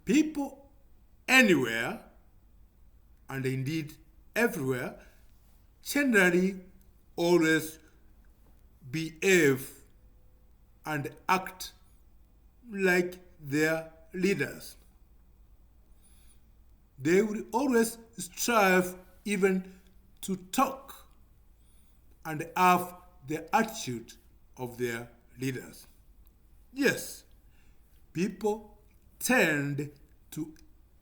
People anywhere, and indeed everywhere, generally always behave and act like their leaders. They will always strive even to talk and have the attitude of their leaders. Yes, people tend to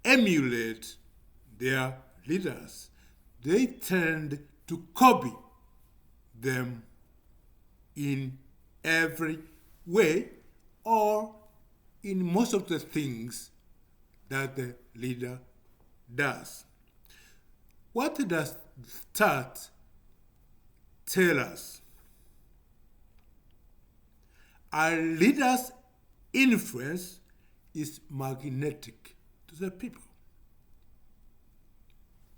emulate their leaders. They tend to copy them in every way or in most of the things that the leader does. What does that tell us? Our leader's influence is magnetic to the people.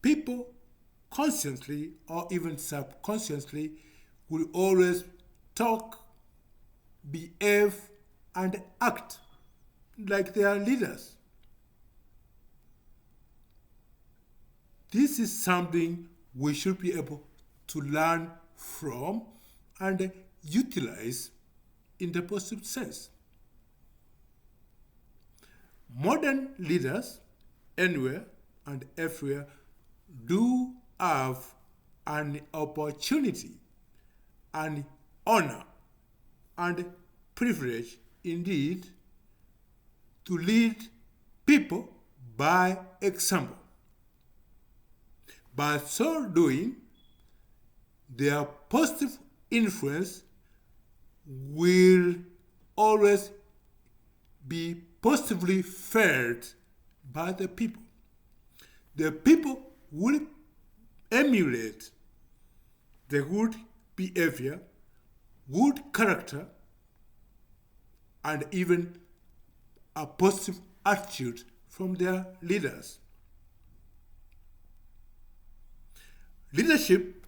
People consciously or even subconsciously will always talk, behave, and act like their leaders. This is something we should be able to learn from and utilize in the positive sense. Modern leaders, anywhere and everywhere, do have an opportunity, an honor, and privilege indeed to lead people by example. By so doing, their positive influence will always be positively felt by the people. The people will emulate the good behavior, good character, and even a positive attitude from their leaders. Leadership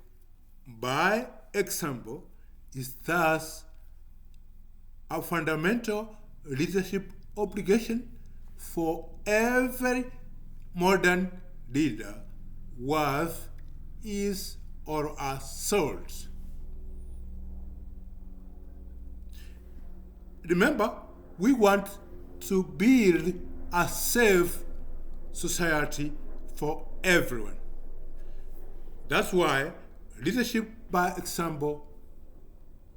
by example is thus a fundamental leadership obligation for every modern leader worth his or her salt. Remember, we want to build a safe society for everyone. That's why leadership by example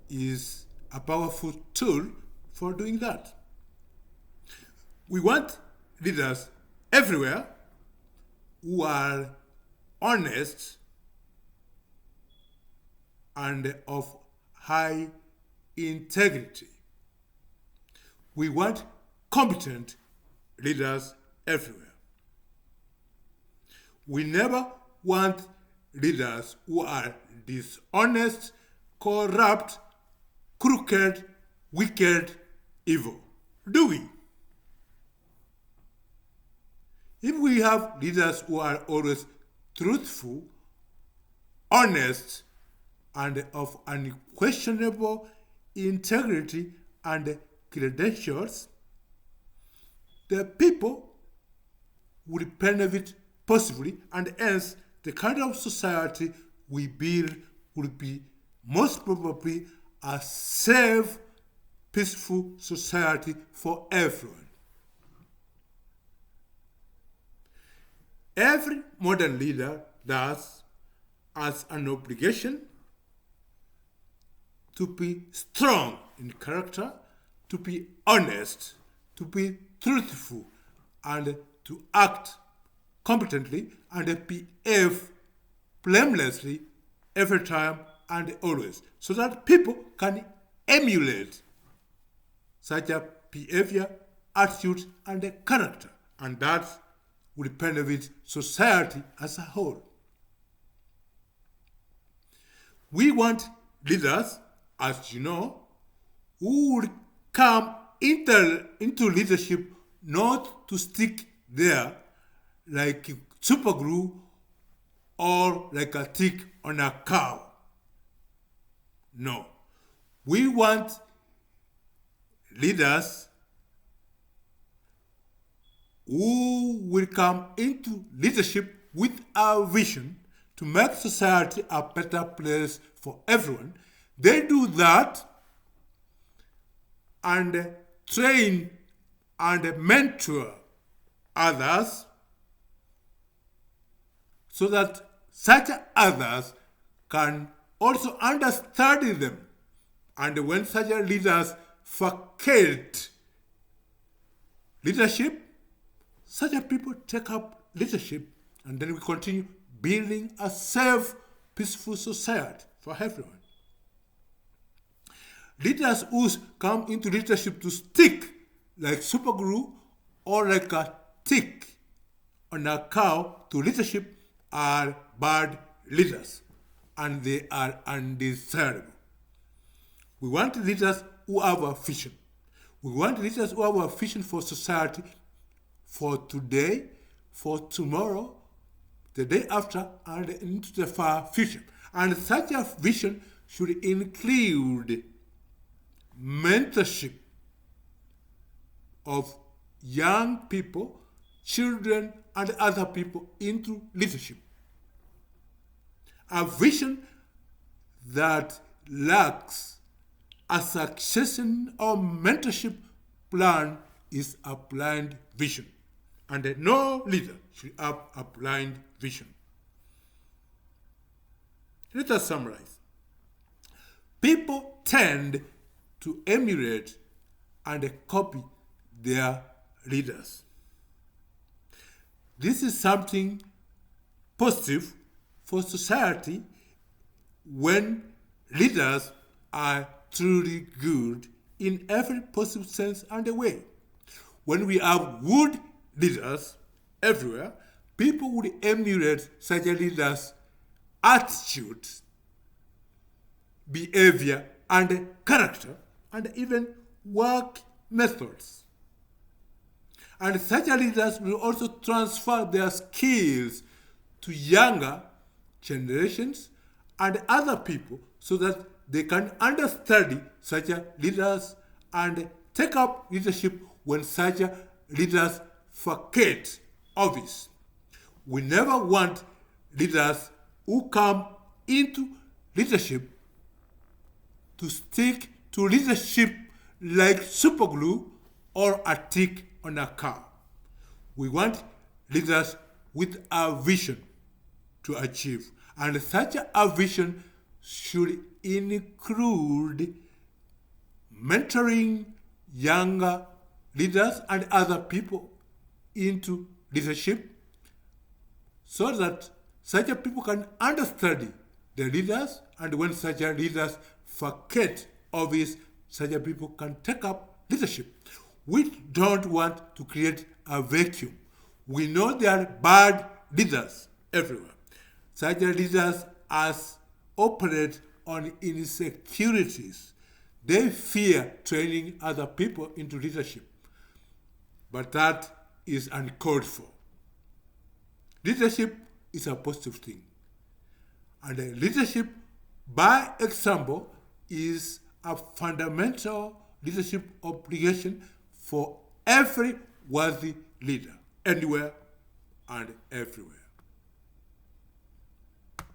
is a powerful tool for doing that. We want leaders everywhere who are honest and of high integrity. We want competent leaders everywhere. We never want leaders who are dishonest, corrupt, crooked, wicked, evil. Do we? If we have leaders who are always truthful, honest, and of unquestionable integrity and credentials, the people will benefit positively, and hence the kind of society we build will be most probably a safe, peaceful society for everyone. Every modern leader thus has an obligation to be strong in character, to be honest, to be truthful, and to act competently and behave blamelessly every time and always, so that people can emulate such a behavior, attitude, and character, and that will benefit society as a whole. We want leaders, as you know, who will come into leadership not to stick there like super glue or like a tick on a cow. No. We want leaders who will come into leadership with a vision to make society a better place for everyone. They do that and train and mentor others so that such others can also understudy them. And when such leaders vacate leadership, such people take up leadership, and then we continue building a safe, peaceful society for everyone. Leaders who come into leadership to stick like super glue or like a tick on a cow to leadership are bad leaders, and they are undesirable. We want leaders who have a vision. We want leaders who have a vision for society, for today, for tomorrow, the day after, and into the far future. And such a vision should include mentorship of young people, children, and other people into leadership. A vision that lacks a succession or mentorship plan is a blind vision. And no leader should have a blind vision. Let us summarize. People tend to emulate and copy their leaders. This is something positive for society when leaders are truly good in every possible sense and way. When we have good leaders everywhere, people would emulate such a leaders' attitude, behavior, and character, and even work methods. And such leaders will also transfer their skills to younger generations and other people so that they can understudy such leaders and take up leadership when such leaders vacate office. We never want leaders who come into leadership to stick to leadership like superglue or a tick on a car. We want leaders with a vision to achieve, and such a vision should include mentoring younger leaders and other people into leadership so that such people can understudy the leaders, and when such leaders vacate office, such people can take up leadership. We don't want to create a vacuum. We know there are bad leaders everywhere. Such leaders as operate on insecurities. They fear training other people into leadership. But that is uncalled for. Leadership is a positive thing. And leadership, by example, is a fundamental leadership obligation for every worthy leader, anywhere and everywhere.